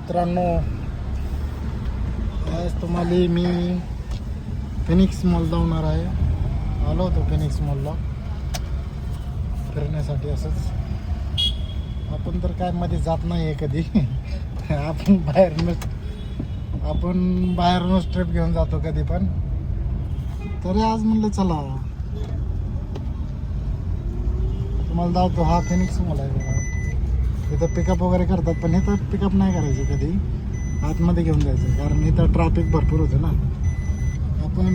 मित्रांनो, आज तुम्हाला मी फिनिक्स मॉल जाणार आहे. आलो होतो फिनिक्स मॉलला फिरण्यासाठी. असंच आपण तर काय मध्ये जात नाही आहे कधी. आपण बाहेरूनच ट्रिप घेऊन जातो कधी पण. तरी आज म्हणलं चला तुम्हाला दावतो. हा फिनिक्स मॉल आहे बघा. इथं पिकअप वगैरे करतात, पण इथं पिकअप नाही करायचे कधी, आतमध्ये घेऊन जायचं, कारण इथं ट्रॅफिक भरपूर होतं ना. आपण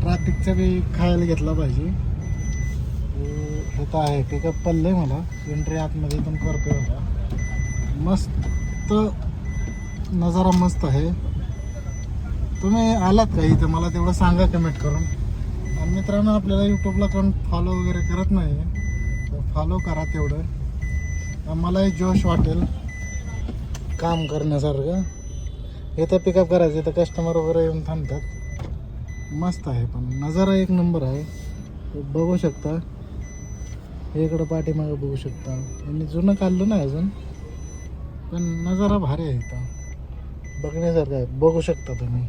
ट्रॅफिकचं बी खायला घेतला पाहिजे. इथं आहे पिकअप पडलं आहे मला. एंट्री आतमध्ये इथून करतोय बघा. मस्त नजारा मस्त आहे. तुम्ही आलात का इथं मला तेवढं सांगा कमेंट करून. आणि मित्रांनो, आपल्याला यूट्यूबला कोण फॉलो वगैरे करत नाही तर फॉलो करा. तेवढं मलाही जोश वाटेल काम करण्यासारखं. इथं पिकअप करायचं, इथं कस्टमर वगैरे येऊन थांबतात. मस्त आहे, पण नजारा एक नंबर आहे. बघू शकता, इकडं पाठीमागं बघू शकता. यांनी जुनं काढलं नाही अजून, पण नजारा भारी आहे इथं, बघण्यासारखं आहे. बघू शकता तुम्ही.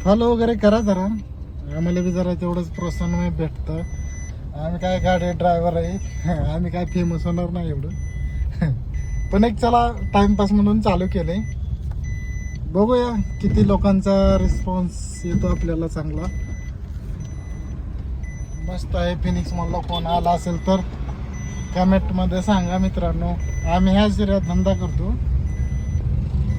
फॉलो वगैरे करा जरा, आम्हाला बी जरा तेवढंच प्रोत्साहन भेटतं. आम्ही काय गाडी ड्रायव्हर आहे, आम्ही काय फेमस होणार नाही एवढं. पण एक चला टाइमपास म्हणून चालू केले. बघूया किती लोकांचा रिस्पॉन्स येतो आपल्याला चांगला. मस्त आहे फिनिक्स मॉलला. कोण आला असेल तर कमेंटमध्ये सांगा मित्रांनो. आम्ही ह्या एरियात धंदा करतो.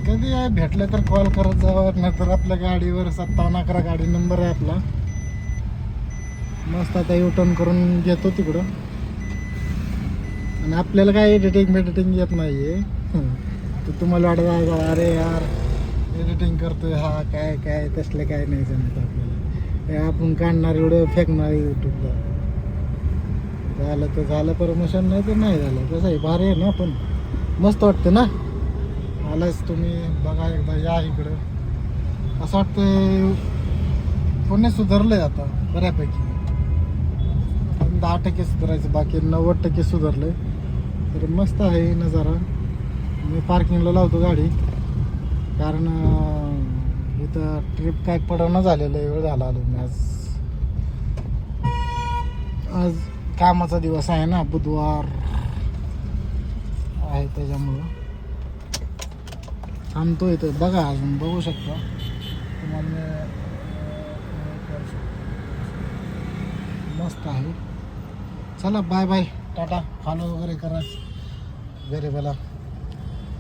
कधी भेटलं तर कॉल करत जावं, नाहीतर आपल्या गाडीवर 5711 गाडी नंबर आहे आपला. मस्त आता युटर्न करून घेतो तिकडं. आणि आपल्याला काय एडिटिंग येत नाही आहे. तर तुम्हाला वाटत आहे अरे यार एडिटिंग करतोय हा, काय काय तसलं काय नाही जमत आपल्याला. आपण काढणार व्हिडिओ फेकणार यूट्यूबला. झालं तर झालं प्रमोशन, नाही तर नाही झालं. कसं आहे, भारी आहे ना. पण मस्त वाटतं ना. आलाच तुम्ही बघा एकदा, या इकडं. असं वाटतं पुणे सुधारलं आहे आता बऱ्यापैकी. 10% सुधारायचं, बाकी 90% सुधारलं. तर मस्त आहे नजारा. मी पार्किंगला लावतो गाडी, कारण इथं ट्रिप काय पडवणं झालेलं आहे. वेळ झाला आलो मी. आज कामाचा दिवस आहे ना, बुधवार आहे, त्याच्यामुळं थांबतो इथं. बघा अजून बघू शकता तुम्हाला. मस्त आहे. चला बाय बाय, टाटा. फॉलो वगैरे करा वेरेबला.